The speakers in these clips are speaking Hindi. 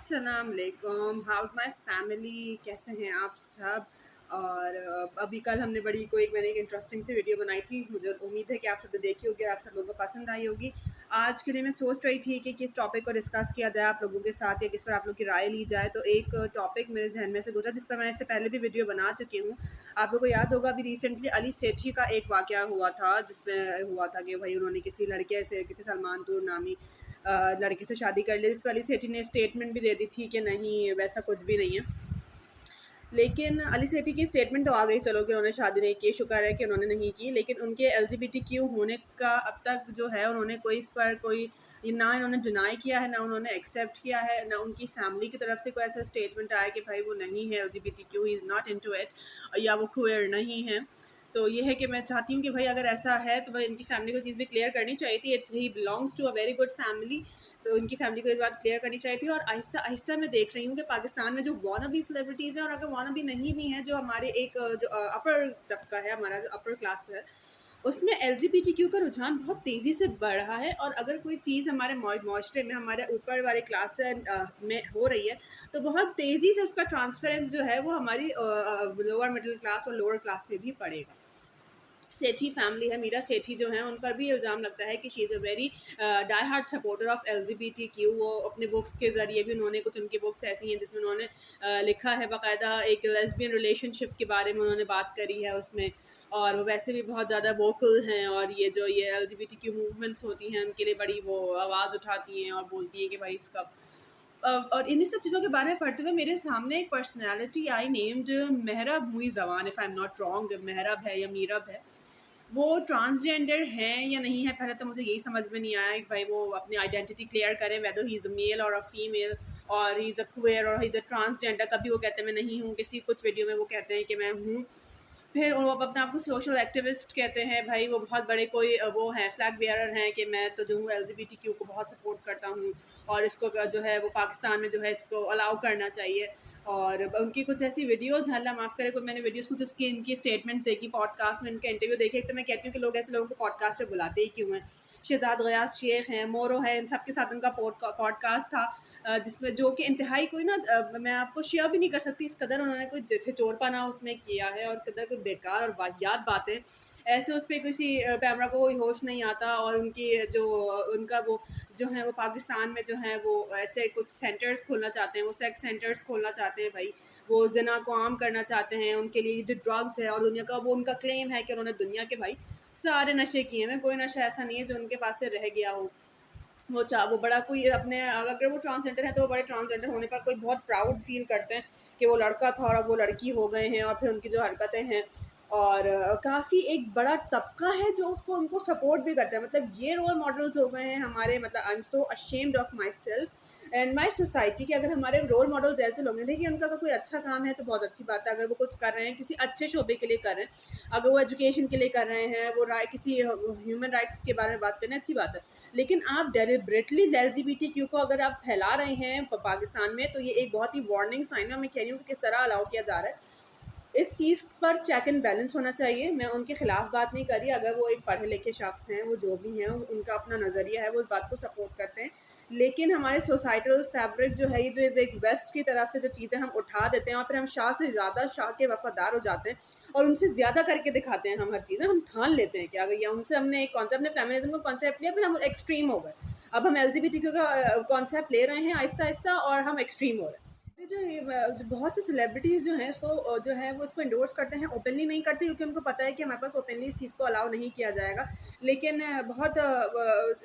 अस्सलाम वालेकुम, हाउस माय फैमिली, कैसे हैं आप सब। और अभी कल हमने मैंने एक इंटरेस्टिंग सी वीडियो बनाई थी। मुझे उम्मीद है कि आप सबने देखी होगी और आप सब लोगों को पसंद आई होगी। आज के लिए मैं सोच रही थी कि किस टॉपिक को डिस्कस किया जाए आप लोगों के साथ, या किस पर आप लोग की राय ली जाए। तो एक टॉपिक मेरे जहन में से गुजरा जिस पर मैं इससे पहले भी वीडियो बना चुकी हूँ। आप लोगों को याद होगा, अभी रिसेंटली अली सेठी का एक वाकया हुआ था, जिसमें हुआ था कि भाई उन्होंने किसी सलमान तूर नामी लड़के से शादी कर ली। जिस पर अली सेठी ने स्टेटमेंट भी दे दी थी कि नहीं, वैसा कुछ भी नहीं है। लेकिन अली सेठी की स्टेटमेंट तो आ गई, चलो कि उन्होंने शादी नहीं की, शुक्र है कि उन्होंने नहीं की। लेकिन उनके एलजीबीटीक्यू होने का अब तक जो है, उन्होंने कोई ना इन्होंने डिनाई किया है, ना उन्होंने एक्सेप्ट किया है, ना उनकी फैमिली की तरफ से कोई ऐसा स्टेटमेंट आया कि भाई वो नहीं है LGBTQ, he is not into it, या वो क्वेयर नहीं है। तो ये है कि मैं चाहती हूँ कि भाई अगर ऐसा है तो भाई इनकी फैमिली को चीज़ भी क्लियर करनी चाहिए थी। It's he belongs to a very good family. तो उनकी फैमिली को ये बात क्लियर करनी चाहिए थी। और आहिस्ता आहिस्ता मैं देख रही हूँ कि पाकिस्तान में जो वानाबी सेलिब्रिटीज़ हैं, और अगर वानाबी नहीं भी हैं, जो हमारे एक जो अपर तबका है, हमारा जो अपर क्लास है, उसमें एलजीबीटीक्यू का रुझान बहुत तेज़ी से बढ़ रहा है। और अगर कोई चीज़ हमारे माशरे में, हमारे ऊपर वाले क्लास में हो रही है, तो बहुत तेज़ी से उसका ट्रांसफरेंस जो है वो हमारी लोअर मिडिल क्लास और लोअर क्लास में भी पड़ेगा। सेठी फैमिली है, मीरा सेठी जो हैं, उन पर भी इल्ज़ाम लगता है कि she is a very die hard supporter of LGBTQ. वो अपने बुक्स के ज़रिए भी, उन्होंने कुछ उनकी बुक्स ऐसी हैं जिसमें उन्होंने लिखा है, बाकायदा एक लेस्बियन रिलेशनशिप के बारे में उन्होंने बात करी है उसमें। और वो वैसे भी बहुत ज़्यादा वोकल हैं, और ये एलजीबीटीक्यू मूवमेंट्स होती हैं उनके लिए बड़ी वो आवाज़ उठाती हैं और बोलती हैं कि भाई इसका और इन्हीं सब चीज़ों के बारे में पढ़ते हुए मेरे सामने एक पर्सनैलिटी आई नेम्ड मेहरब मुई जवान, if I am not wrong, Mehrab है या मीरब है। वो ट्रांसजेंडर हैं या नहीं है, पहले तो मुझे यही समझ में नहीं आया कि भाई वो अपनी आइडेंटिटी क्लियर करें, whether he is a male or a female, और ही इज़ अ क्वेयर और ही इज़ अ ट्रांसजेंडर। कभी वो कहते हैं मैं नहीं हूँ, किसी कुछ वीडियो में वो कहते हैं कि मैं हूँ। फिर वो अपने आप को सोशल एक्टिविस्ट कहते हैं, भाई वो बहुत बड़े कोई वो हैं, फ्लैग बेयरर हैं कि मैं तो जो हूँ एलजीबीटीक्यू को बहुत सपोर्ट करता हूँ, और इसको जो है वो पाकिस्तान में जो है इसको अलाउ करना चाहिए। और उनकी कुछ ऐसी वीडियोज़ हैं, अल्लाह माफ़ करे, कोई मैंने वीडियोज़ कुछ उसकी इनकी स्टेटमेंट देखी, पॉडकास्ट में इनके इंटरव्यू देखे। तो मैं कहती हूँ कि लोग ऐसे लोगों को पॉडकास्ट पे बुलाते ही क्यों हैं। शहजाद गयास शेख हैं, मोरो है, इन सब के साथ उनका पॉडकास्ट था, जिसमें जो कि इंतहाई कोई ना मैं आपको शेयर भी नहीं कर सकती, इस कदर उन्होंने कोई ठिठोरपना उसमें किया है, और कदर कोई बेकार और वाहियात बातें ऐसे उस पर किसी कैमरा को कोई होश नहीं आता। और उनकी जो उनका वो जो है वो पाकिस्तान में जो है वो ऐसे कुछ सेंटर्स खोलना चाहते हैं, वो सेक्स सेंटर्स खोलना चाहते हैं भाई। वो जना को आम करना चाहते हैं, उनके लिए जो ड्रग्स है, और दुनिया का वो उनका क्लेम है कि उन्होंने दुनिया के भाई सारे नशे किए हैं, कोई नशा ऐसा नहीं है जो उनके पास से रह गया हो। वो बड़ा कोई अपने, अगर वो ट्रांसजेंडर है तो वो बड़े ट्रांसजेंडर होने पर कोई बहुत प्राउड फील करते हैं कि वो लड़का था और अब वो लड़की हो गए हैं, और फिर उनकी जो हरकतें हैं। और काफ़ी एक बड़ा तबका है जो उसको उनको सपोर्ट भी करता है। मतलब ये रोल मॉडल्स हो गए हैं हमारे, मतलब I am so ashamed of my self and my society के। अगर हमारे रोल मॉडल्स ऐसे लोग हैं, देखिए उनका अगर कोई अच्छा काम है तो बहुत अच्छी बात है, अगर वो कुछ कर रहे हैं किसी अच्छे शोबे के लिए कर रहे हैं, अगर वो एजुकेशन के लिए कर रहे हैं, वो किसी ह्यूमन राइट्स के बारे में बात कर रहे हैं, अच्छी बात है। लेकिन आप डेलिबरेटली एलजीबीटीक्यू को अगर आप फैला रहे हैं पाकिस्तान में, तो ये एक बहुत ही वार्निंग साइन है। मैं कह रही हूँ कि किस तरह अलाउ किया जा रहा है। इस चीज़ पर चेक एंड बैलेंस होना चाहिए। मैं उनके खिलाफ बात नहीं कर रही, अगर वो एक पढ़े लिखे शख्स हैं, वो जो भी हैं, उनका अपना नज़रिया है, वो इस बात को सपोर्ट करते हैं। लेकिन हमारे सोसाइटल फैब्रिक जो है, ये जो एक वेस्ट की तरफ से जो चीज़ें हम उठा देते हैं, और फिर हम शाह से ज़्यादा शाह के वफादार हो जाते हैं, और उनसे ज़्यादा करके दिखाते हैं। हम हर चीज़ें हम ठान लेते हैं कि अगर या उनसे हमने एक कॉन्सेप्ट, अपने फेमिनिज्म का कॉन्सेप्ट लिया, फिर हम एक्सट्रीम हो गए। अब हम एलजीबीटीक्यू का कॉन्सेप्ट ले रहे हैं आहिस्ता आहिस्ता, और हम एक्सट्रीम हो रहे हैं। ये जो बहुत से सेलिब्रिटीज़ जो हैं इसको जो है वो इसको एंडोर्स करते हैं, ओपनली नहीं करते, क्योंकि उनको पता है कि हमारे पास ओपनली इस चीज़ को अलाउ नहीं किया जाएगा। लेकिन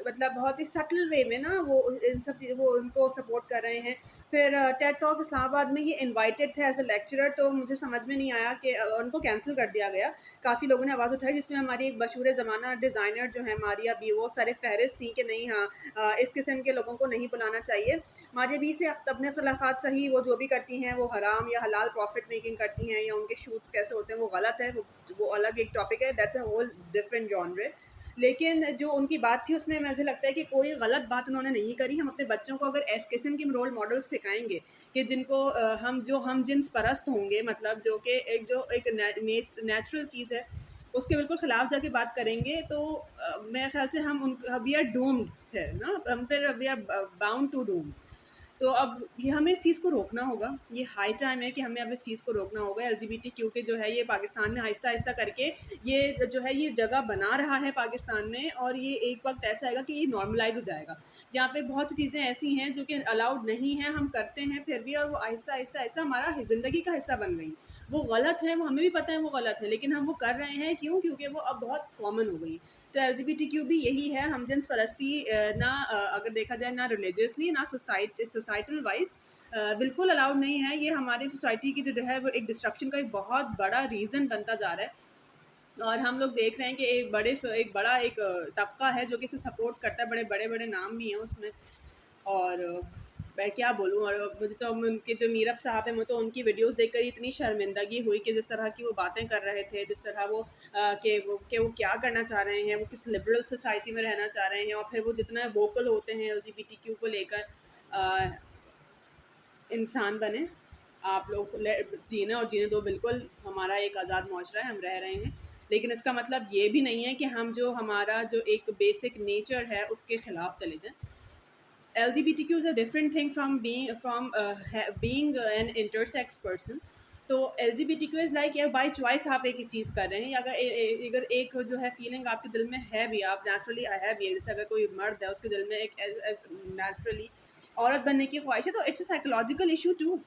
मतलब बहुत ही सटल वे में ना वो इन सब चीज़ वो उनको सपोर्ट कर रहे हैं। फिर टेड टॉक इस्लामाबाद में ये इनवाइटेड थे एज अ लेक्चरर, तो मुझे समझ में नहीं आया कि उनको कैंसिल कर दिया गया। काफ़ी लोगों ने आवाज़ उठाई, जिसमें हमारी एक मशहूर ज़माना डिज़ाइनर जो है मारिया बी, वो सारे फहरिस्त थी कि नहीं, हाँ इस किस्म के लोगों को नहीं बुलाना चाहिए। मारिया बी से अपने खिलाफात सही, वो जो भी करती हैं वो हराम या हलाल प्रॉफिट मेकिंग करती हैं, या उनके शूट्स कैसे होते हैं वो गलत है, वो अलग एक टॉपिक है, that's a whole different genre. लेकिन जो उनकी बात थी उसमें मुझे लगता है कि कोई गलत बात उन्होंने नहीं करी। हम अपने बच्चों को अगर इस किस्म के रोल मॉडल सिखाएंगे कि जिनको हम जिन्स परस्त होंगे, मतलब जो कि एक नेचुरल चीज़ है, उसके बिल्कुल खिलाफ जाके बात करेंगे, तो मेरे ख्याल से हम उन वी आर डूम्ड है ना, हम फिर we are bound to doom. तो अब ये हमें इस चीज़ को रोकना होगा। ये हाई टाइम है कि हमें अब इस चीज़ को रोकना होगा। एलजीबीटीक्यू के जो है ये पाकिस्तान में आहिस्ता-आहिस्ता करके ये जो है ये जगह बना रहा है पाकिस्तान में, और ये एक वक़्त ऐसा आएगा कि ये नॉर्मलाइज़ हो जाएगा। जहाँ पे बहुत सी चीज़ें ऐसी हैं जो कि अलाउड नहीं हैं, हम करते हैं फिर भी, और वो आहिस्ता-आहिस्ता हमारा ज़िंदगी का हिस्सा बन गई। वो गलत है, वो हमें भी पता है वो गलत है, लेकिन हम वो कर रहे हैं क्यों? क्योंकि वो अब बहुत कॉमन हो गई। तो एलजीबीटीक्यू भी यही है, हमजिन्स परस्ती ना अगर देखा जाए ना रिलीजियसली ना सोसाइटल वाइज बिल्कुल अलाउड नहीं है। ये हमारी सोसाइटी की जो है वो एक डिस्ट्रप्शन का एक बहुत बड़ा रीज़न बनता जा रहा है। और हम लोग देख रहे हैं कि एक बड़ा एक तबका है जो कि इसे सपोर्ट करता है, बड़े बड़े नाम भी हैं उसमें। और मैं क्या बोलूँ, और मुझे तो उनके जो मीरब साहब हैं, मुझे तो उनकी वीडियोस देखकर इतनी शर्मिंदगी हुई कि जिस तरह की वो बातें कर रहे थे, जिस तरह वो कि वो क्या करना चाह रहे हैं, वो किस लिबरल सोसाइटी में रहना चाह रहे हैं, और फिर वो जितना वोकल होते हैं एलजीबीटीक्यू को लेकर। इंसान बने, आप लोग जीना और जीने दो, बिल्कुल हमारा एक आज़ाद मुआशरा है, हम रह रहे हैं। लेकिन इसका मतलब ये भी नहीं है कि हम जो हमारा जो एक बेसिक नेचर है उसके खिलाफ चले जाएं। LGBTQ is a different thing from being an intersex person. तो LGBTQ इज़ लाइक या बाय चॉइस आप एक ही चीज़ कर रहे हैं, या अगर एक जो है फीलिंग आपके दिल में है भी, आप नेचुरली है भी, जैसे अगर कोई मर्द है उसके दिल में एक नेचुरली औरत बनने की ख्वाहिश है, तो it's a psychological issue too.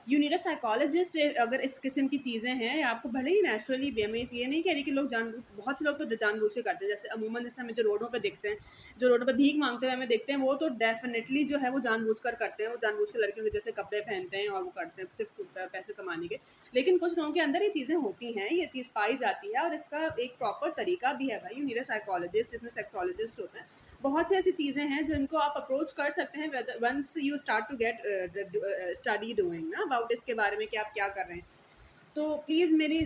You need a psychologist. अगर इस किस्म की चीज़ें हैं, आपको भले ही नेचुरली भी, हमें ये नहीं कह रही कि लोग बहुत से लोग तो जानबूझ के करते हैं, जैसे अमूमन जैसे हमें जो रोडों पे दिखते हैं, जो रोडों पे भीख मांगते हुए हमें देखते हैं, वो तो डेफिनेटली जो है वो जानबूझ कर करते हैं, वो जानबूझ के लड़कियों के जैसे कपड़े पहनते हैं और वो करते हैं सिर्फ पैसे कमाने के। लेकिन कुछ लोगों के अंदर ये चीज़ें होती हैं, ये चीज़ पाई जाती है, और इसका एक प्रॉपर तरीका भी है भाई। यू नीड अ साइकोलॉजिस्ट, जिसमें सेक्सोलॉजिस्ट होता है। बहुत सी ऐसी चीज़ें हैं जिनको आप अप्रोच कर सकते हैं once you start to get study doing ना अबाउट इसके बारे में कि आप क्या कर रहे हैं। तो प्लीज़ मेरी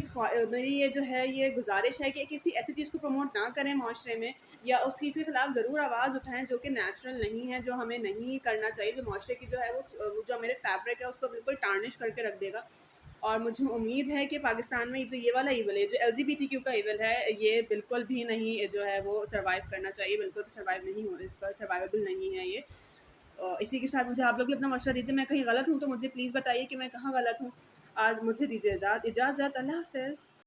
ये जो है ये गुजारिश है कि किसी ऐसी चीज़ को प्रमोट ना करें माशरे में, या उस चीज़ के खिलाफ ज़रूर आवाज़ उठाएं जो कि नेचुरल नहीं है, जो हमें नहीं करना चाहिए, जो माशरे की जो है वो जो मेरे फैब्रिक है उसको बिल्कुल टार्निश करके रख देगा। और मुझे उम्मीद है कि पाकिस्तान में जो ये वाला ईवल है, जो LGBTQ का ईवल है, ये बिल्कुल भी नहीं जो है वो सर्वाइव करना चाहिए, बिल्कुल सर्वाइव नहीं हो, इसका सर्वाइवेबल नहीं है ये। इसी के साथ मुझे आप लोग भी अपना मशवरा दीजिए, मैं कहीं गलत हूँ तो मुझे प्लीज़ बताइए कि मैं कहाँ गलत हूँ। आज मुझे दीजिए इजाज़त। अल्लाह हाफ़िज़।